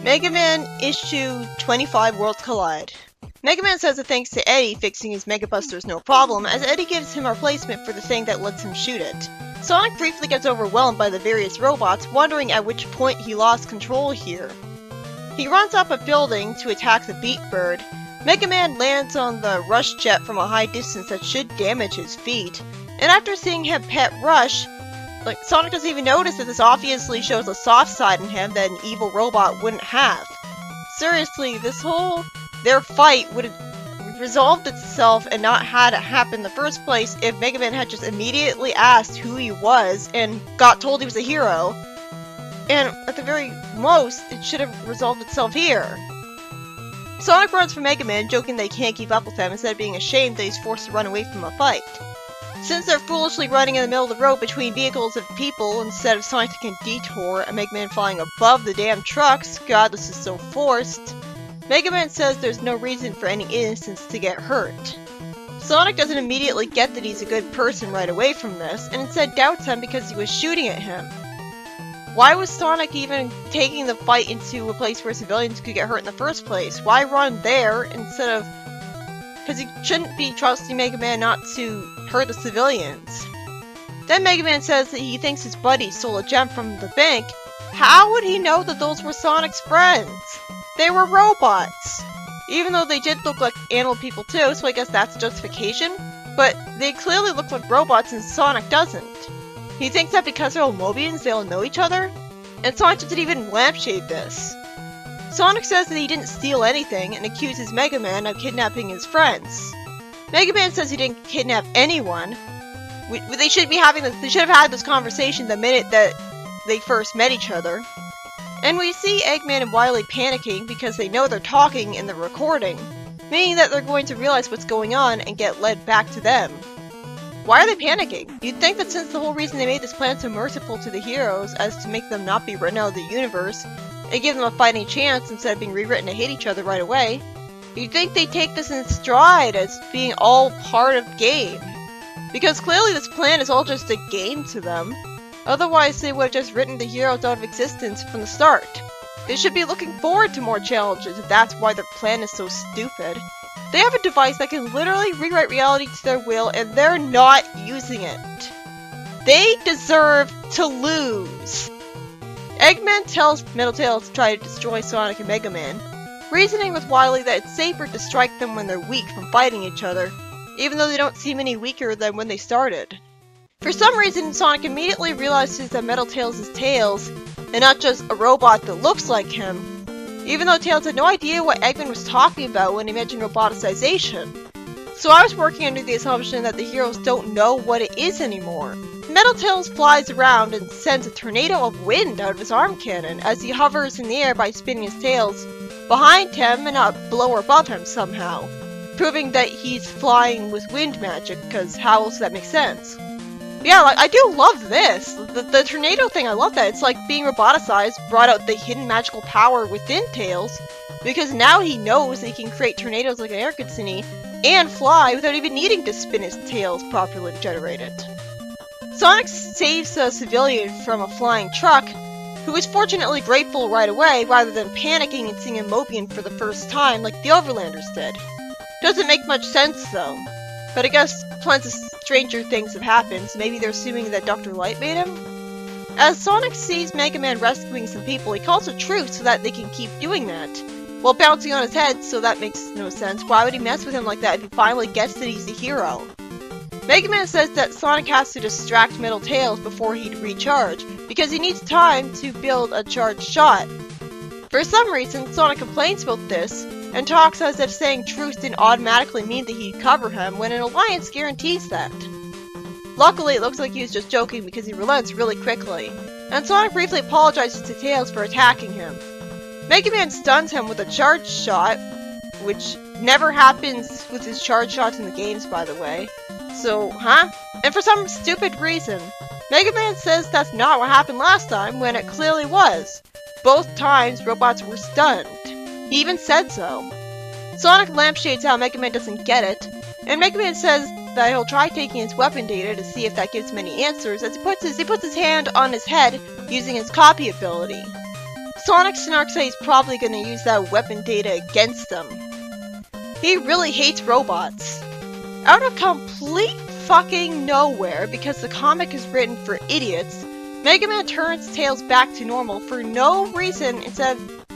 Mega Man Issue 25 Worlds Collide. Mega Man says that thanks to Eddie, fixing his Mega Buster is no problem, as Eddie gives him a replacement for the thing that lets him shoot it. Sonic briefly gets overwhelmed by the various robots, wondering at which point he lost control here. He runs up a building to attack the Beat Bird. Mega Man lands on the Rush Jet from a high distance that should damage his feet, and after seeing him pet Rush, Sonic doesn't even notice that this obviously shows a soft side in him that an evil robot wouldn't have. Seriously, their fight would have resolved itself and not had it happen in the first place if Mega Man had just immediately asked who he was and got told he was a hero. And at the very most, it should have resolved itself here. Sonic runs from Mega Man, joking that he can't keep up with him instead of being ashamed that he's forced to run away from a fight. Since they're foolishly running in the middle of the road between vehicles of people instead of Sonic taking a detour and Mega Man flying above the damn trucks, God, this is so forced. Mega Man says there's no reason for any innocents to get hurt. Sonic doesn't immediately get that he's a good person right away from this, and instead doubts him because he was shooting at him. Why was Sonic even taking the fight into a place where civilians could get hurt in the first place? Why run there instead of... Because he shouldn't be trusting Mega Man not to hurt the civilians. Then Mega Man says that he thinks his buddy stole a gem from the bank. How would he know that those were Sonic's friends? They were robots! Even though they did look like animal people too, so I guess that's justification. But they clearly look like robots and Sonic doesn't. He thinks that because they're all Mobians, they all know each other? And Sonic doesn't even lampshade this. Sonic says that he didn't steal anything and accuses Mega Man of kidnapping his friends. Mega Man says he didn't kidnap anyone. They should have had this conversation the minute that they first met each other. And we see Eggman and Wily panicking because they know they're talking in the recording, meaning that they're going to realize what's going on and get led back to them. Why are they panicking? You'd think that since the whole reason they made this plan so merciful to the heroes as to make them not be written out of the universe, and give them a fighting chance instead of being rewritten to hate each other right away, you'd think they'd take this in stride as being all part of the game. Because clearly this plan is all just a game to them. Otherwise they would have just written the heroes out of existence from the start. They should be looking forward to more challenges if that's why their plan is so stupid. They have a device that can literally rewrite reality to their will and they're not using it. They deserve to lose. Eggman tells Metal-Tail to try to destroy Sonic and Mega Man, reasoning with Wily that it's safer to strike them when they're weak from fighting each other, even though they don't seem any weaker than when they started. For some reason, Sonic immediately realizes that Metal-Tails is Tails, and not just a robot that looks like him, even though Tails had no idea what Eggman was talking about when he mentioned roboticization. So I was working under the assumption that the heroes don't know what it is anymore. Metal-Tails flies around and sends a tornado of wind out of his arm cannon as he hovers in the air by spinning his tails behind him and not below or above him somehow, proving that he's flying with wind magic, because how else does that make sense? But yeah, I do love this. The tornado thing, I love that. It's like being roboticized brought out the hidden magical power within Tails, because now he knows that he can create tornadoes like an air kitsune and fly without even needing to spin his tails properly generated. Sonic saves a civilian from a flying truck, who is fortunately grateful right away rather than panicking and seeing a Mobian for the first time like the Overlanders did. Doesn't make much sense though, but I guess plenty of stranger things have happened, so maybe they're assuming that Dr. Light made him? As Sonic sees Mega Man rescuing some people, he calls a truce so that they can keep doing that, while bouncing on his head, so that makes no sense. Why would he mess with him like that if he finally gets that he's a hero? Mega Man says that Sonic has to distract Metal-Tails before he'd recharge, because he needs time to build a charged shot. For some reason, Sonic complains about this, and talks as if saying truce didn't automatically mean that he'd cover him, when an alliance guarantees that. Luckily, it looks like he was just joking because he relents really quickly, and Sonic briefly apologizes to Tails for attacking him. Mega Man stuns him with a charged shot, which never happens with his charged shots in the games, by the way. So, huh? And for some stupid reason, Mega Man says that's not what happened last time, when it clearly was. Both times, robots were stunned. He even said so. Sonic lampshades how Mega Man doesn't get it, and Mega Man says that he'll try taking his weapon data to see if that gives him any answers, as he puts his hand on his head using his copy ability. Sonic Snark says he's probably going to use that weapon data against them. He really hates robots. Out of complete fucking nowhere, because the comic is written for idiots, Mega Man turns Tails back to normal for no reason instead of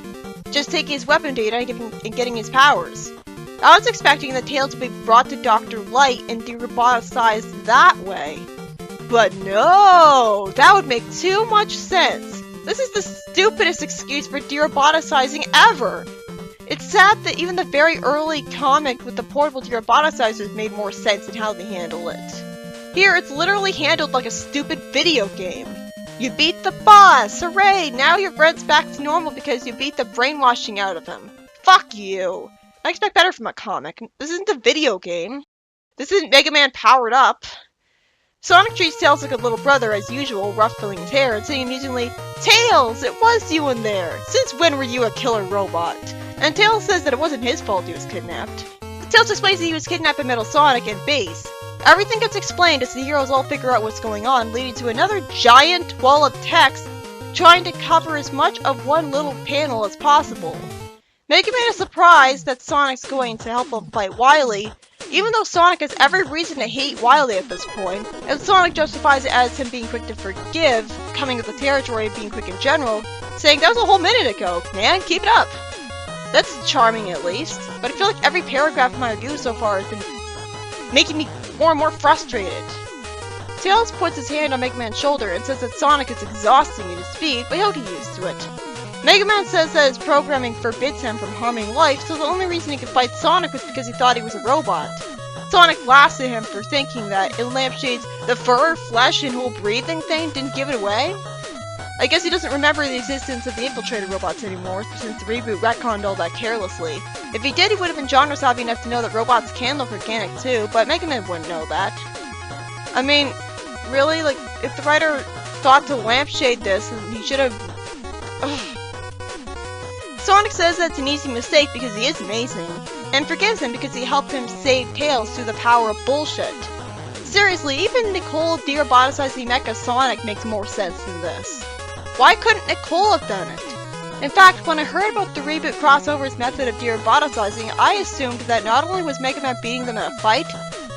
just taking his weapon data and getting his powers. I was expecting that Tails to be brought to Dr. Light and de-roboticized that way. But no! That would make too much sense. This is the stupidest excuse for de-roboticizing ever! It's sad that even the very early comic with the portable de-roboticizers made more sense in how they handle it. Here, it's literally handled like a stupid video game. You beat the boss! Hooray! Now your friend's back to normal because you beat the brainwashing out of him. Fuck you! I expect better from a comic. This isn't a video game. This isn't Mega Man powered up. Sonic treats Tails like a little brother as usual, ruffling his hair and saying amusingly, "Tails! It was you in there! Since when were you a killer robot?" And Tails says that it wasn't his fault he was kidnapped. Tails explains that he was kidnapped by Metal Sonic and Bass. Everything gets explained as the heroes all figure out what's going on, leading to another giant wall of text trying to cover as much of one little panel as possible. Mega Man is surprised that Sonic's going to help him fight Wily, even though Sonic has every reason to hate Wily at this point, and Sonic justifies it as him being quick to forgive, coming with the territory and being quick in general, saying, "That was a whole minute ago, man, keep it up." That's charming at least, but I feel like every paragraph of my review so far has been making me more and more frustrated. Tails puts his hand on Mega Man's shoulder and says that Sonic is exhausting at his speed, but he'll get used to it. Mega Man says that his programming forbids him from harming life, so the only reason he could fight Sonic was because he thought he was a robot. Sonic laughs at him for thinking that, in Lampshade's the fur, flesh, and whole breathing thing didn't give it away. I guess he doesn't remember the existence of the infiltrated robots anymore, since the reboot retconned all that carelessly. If he did, he would have been genre savvy enough to know that robots can look organic too, but Mega Man wouldn't know that. I mean, really? Like, if the writer thought to lampshade this, he should have... Sonic says that's an easy mistake because he is amazing, and forgives him because he helped him save Tails through the power of bullshit. Seriously, even Nicole de-roboticizing Mecha Sonic makes more sense than this. Why couldn't Nicole have done it? In fact, when I heard about the reboot crossover's method of de-roboticizing, I assumed that not only was Mega Man beating them in a fight,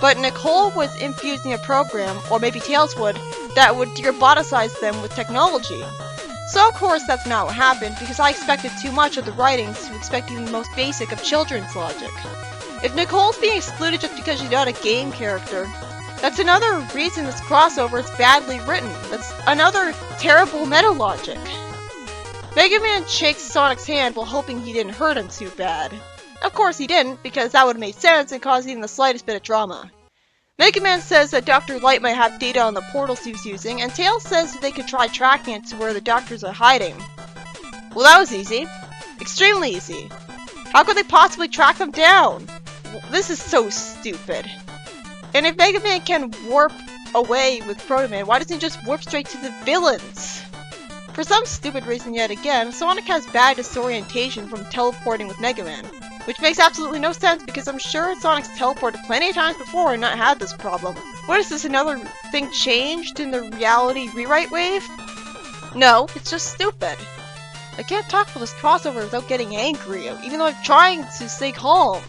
but Nicole was infusing a program, or maybe Tails would, that would de-roboticize them with technology. So of course that's not what happened, because I expected too much of the writing to expect even the most basic of children's logic. If Nicole's being excluded just because she's not a game character, that's another reason this crossover is badly written. That's another terrible meta logic. Mega Man shakes Sonic's hand while hoping he didn't hurt him too bad. Of course he didn't, because that would have made sense and caused even the slightest bit of drama. Mega Man says that Dr. Light might have data on the portals he was using, and Tails says that they could try tracking it to where the doctors are hiding. Well, that was easy. Extremely easy. How could they possibly track them down? This is so stupid. And if Mega Man can warp away with Proto Man, why doesn't he just warp straight to the villains? For some stupid reason yet again, Sonic has bad disorientation from teleporting with Mega Man, which makes absolutely no sense because I'm sure Sonic's teleported plenty of times before and not had this problem. What is this, another thing changed in the reality rewrite wave? No, it's just stupid. I can't talk about this crossover without getting angry, even though I'm trying to stay calm.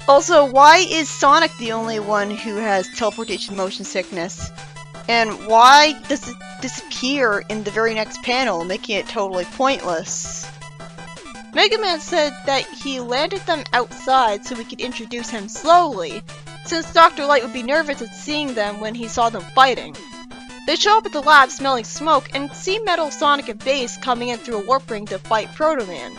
Also, why is Sonic the only one who has teleportation motion sickness? And why does it disappear in the very next panel, making it totally pointless? Mega Man said that he landed them outside so we could introduce him slowly, since Dr. Light would be nervous at seeing them when he saw them fighting. They show up at the lab smelling smoke and see Metal Sonic and Bass coming in through a warp ring to fight Proto Man.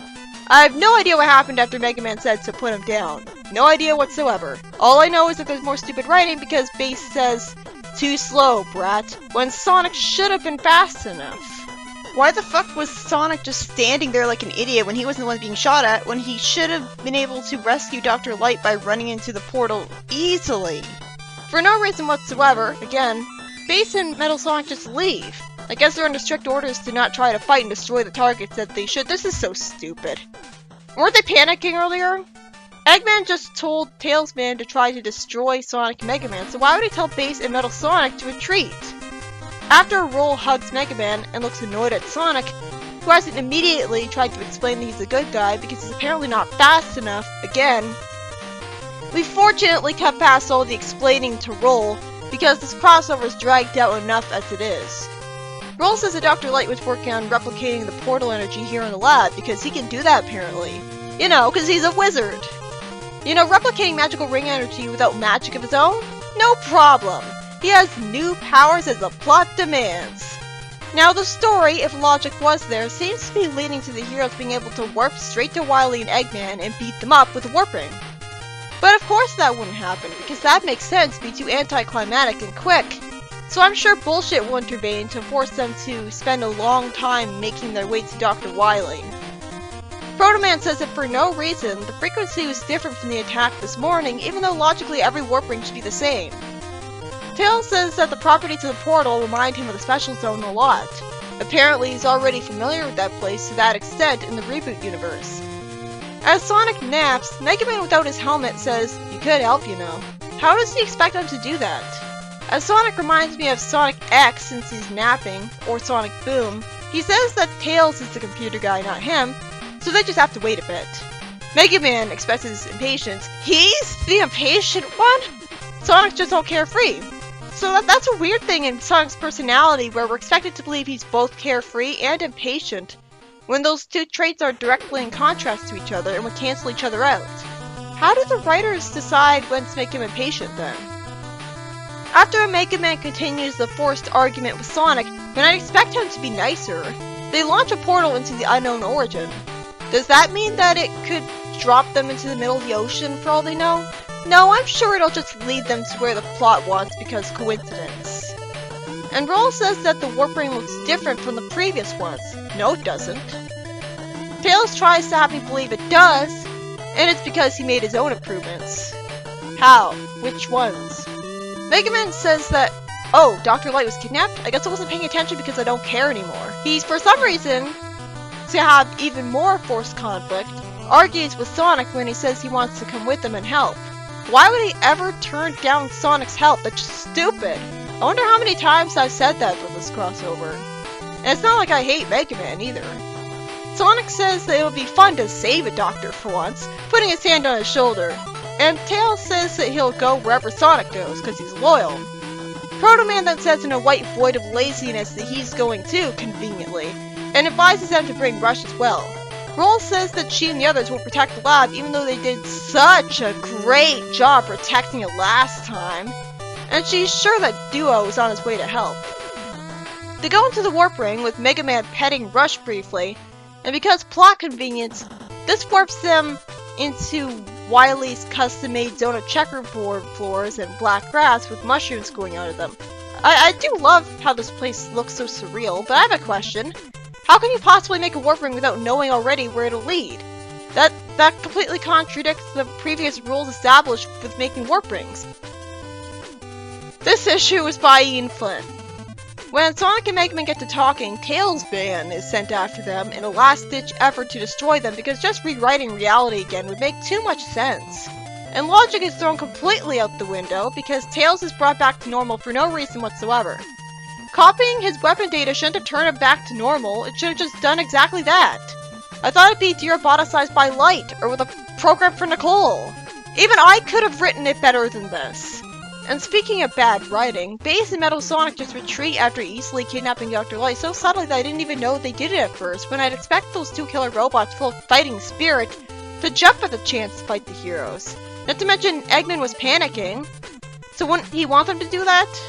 I have no idea what happened after Mega Man said to put him down. No idea whatsoever. All I know is that there's more stupid writing because Bass says, "Too slow, brat," when Sonic should have been fast enough. Why the fuck was Sonic just standing there like an idiot when he wasn't the one being shot at, when he should have been able to rescue Dr. Light by running into the portal easily? For no reason whatsoever, again, Bass and Metal Sonic just leave. I guess they're under strict orders to not try to fight and destroy the targets that they should. This is so stupid. Weren't they panicking earlier? Eggman just told Tailsman to try to destroy Sonic and Mega Man, so why would he tell Bass and Metal Sonic to retreat? After Roll hugs Mega Man and looks annoyed at Sonic, who hasn't immediately tried to explain that he's a good guy because he's apparently not fast enough again. We fortunately cut past all the explaining to Roll because this crossover is dragged out enough as it is. Roll says that Dr. Light was working on replicating the portal energy here in the lab because he can do that apparently. You know, because he's a wizard. You know, replicating magical ring energy without magic of his own? No problem. He has new powers as the plot demands. Now the story, if logic was there, seems to be leading to the heroes being able to warp straight to Wily and Eggman and beat them up with a warp ring. But of course that wouldn't happen, because that makes sense to be too anticlimactic and quick. So I'm sure bullshit will intervene to force them to spend a long time making their way to Dr. Wily. Proto-Man says that for no reason, the frequency was different from the attack this morning, even though logically every warp ring should be the same. Tails says that the properties of the portal remind him of the Special Zone a lot. Apparently he's already familiar with that place to that extent in the reboot universe. As Sonic naps, Mega Man without his helmet says, "You could help, you know." How does he expect him to do that? As Sonic reminds me of Sonic X since he's napping, or Sonic Boom, he says that Tails is the computer guy, not him, so they just have to wait a bit. Mega Man expresses impatience. He's the impatient one? Sonic's just all carefree. So that's a weird thing in Sonic's personality where we're expected to believe he's both carefree and impatient, when those two traits are directly in contrast to each other and would cancel each other out. How do the writers decide when to make him impatient then? After Mega Man continues the forced argument with Sonic, when I'd expect him to be nicer, they launch a portal into the unknown origin. Does that mean that it could drop them into the middle of the ocean for all they know? No, I'm sure it'll just lead them to where the plot wants because coincidence. And Roll says that the warp ring looks different from the previous ones. No, it doesn't. Tails tries to have me believe it does, and it's because he made his own improvements. How? Which ones? Mega Man says that, oh, Dr. Light was kidnapped? I guess I wasn't paying attention because I don't care anymore. He's, for some reason, to have even more forced conflict, argues with Sonic when he says he wants to come with him and help. Why would he ever turn down Sonic's help? That's just stupid. I wonder how many times I've said that for this crossover. And it's not like I hate Mega Man either. Sonic says that it'll be fun to save a doctor for once, putting his hand on his shoulder. And Tails says that he'll go wherever Sonic goes, because he's loyal. Proto-Man then says in a white void of laziness that he's going too, conveniently, and advises them to bring Rush as well. Roll says that she and the others will protect the lab even though they did such a great job protecting it last time, and she's sure that Duo is on his way to help. They go into the warp ring with Mega Man petting Rush briefly, and because plot convenience, this warps them into Wily's custom-made zone of checkerboard floors and black grass with mushrooms growing out of them. I do love how this place looks so surreal, but I have a question. How can you possibly make a warp ring without knowing already where it'll lead? That completely contradicts the previous rules established with making warp rings. This issue was by Ian Flynn. When Sonic and Mega Man get to talking, Tails' band is sent after them in a last-ditch effort to destroy them because just rewriting reality again would make too much sense. And logic is thrown completely out the window because Tails is brought back to normal for no reason whatsoever. Copying his weapon data shouldn't have turned him back to normal, it should have just done exactly that. I thought it'd be deroboticized by Light, or with a program for Nicole. Even I could have written it better than this. And speaking of bad writing, Base and Metal Sonic just retreat after easily kidnapping Dr. Light so subtly that I didn't even know they did it at first, when I'd expect those two killer robots full of fighting spirit to jump at the chance to fight the heroes. Not to mention Eggman was panicking, so wouldn't he want them to do that?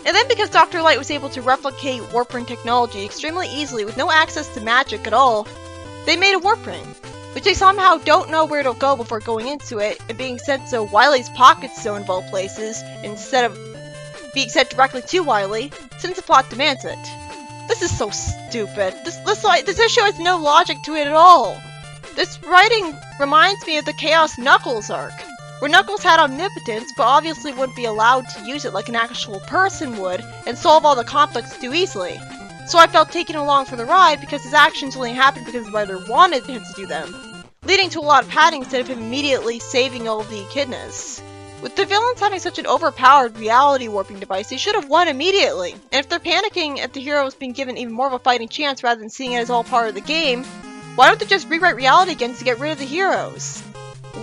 And then because Dr. Light was able to replicate warp ring technology extremely easily with no access to magic at all, they made a warp ring, which they somehow don't know where it'll go before going into it, and being sent to Wily's pocket zone of all places, instead of being sent directly to Wily, since the plot demands it. This is so stupid. This issue has no logic to it at all. This writing reminds me of the Chaos Knuckles arc, where Knuckles had omnipotence, but obviously wouldn't be allowed to use it like an actual person would, and solve all the conflicts too easily. So I felt taken along for the ride because his actions only happened because the writer wanted him to do them, leading to a lot of padding instead of him immediately saving all the echidnas. With the villains having such an overpowered reality warping device, they should have won immediately. And if they're panicking at the heroes being given even more of a fighting chance rather than seeing it as all part of the game, why don't they just rewrite reality again to get rid of the heroes?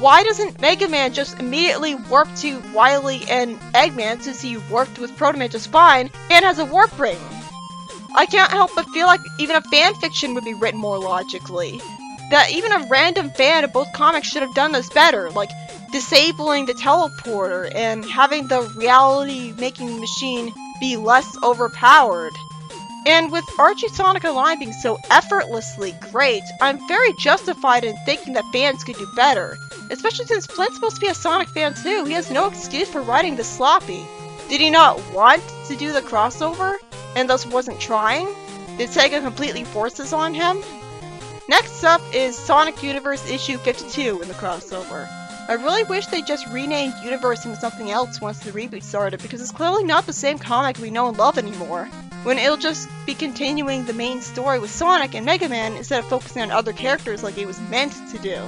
Why doesn't Mega Man just immediately warp to Wily and Eggman since he warped with Proto Man just fine and has a warp ring? I can't help but feel like even a fanfiction would be written more logically. That even a random fan of both comics should have done this better, like disabling the teleporter and having the reality-making machine be less overpowered. And with Archie Sonic Online being so effortlessly great, I'm very justified in thinking that fans could do better. Especially since Flint's supposed to be a Sonic fan too, he has no excuse for writing this sloppy. Did he not want to do the crossover, and thus wasn't trying? Did Sega completely force this on him? Next up is Sonic Universe issue 52 in the crossover. I really wish they just renamed Universe into something else once the reboot started, because it's clearly not the same comic we know and love anymore, when it'll just be continuing the main story with Sonic and Mega Man instead of focusing on other characters like it was meant to do.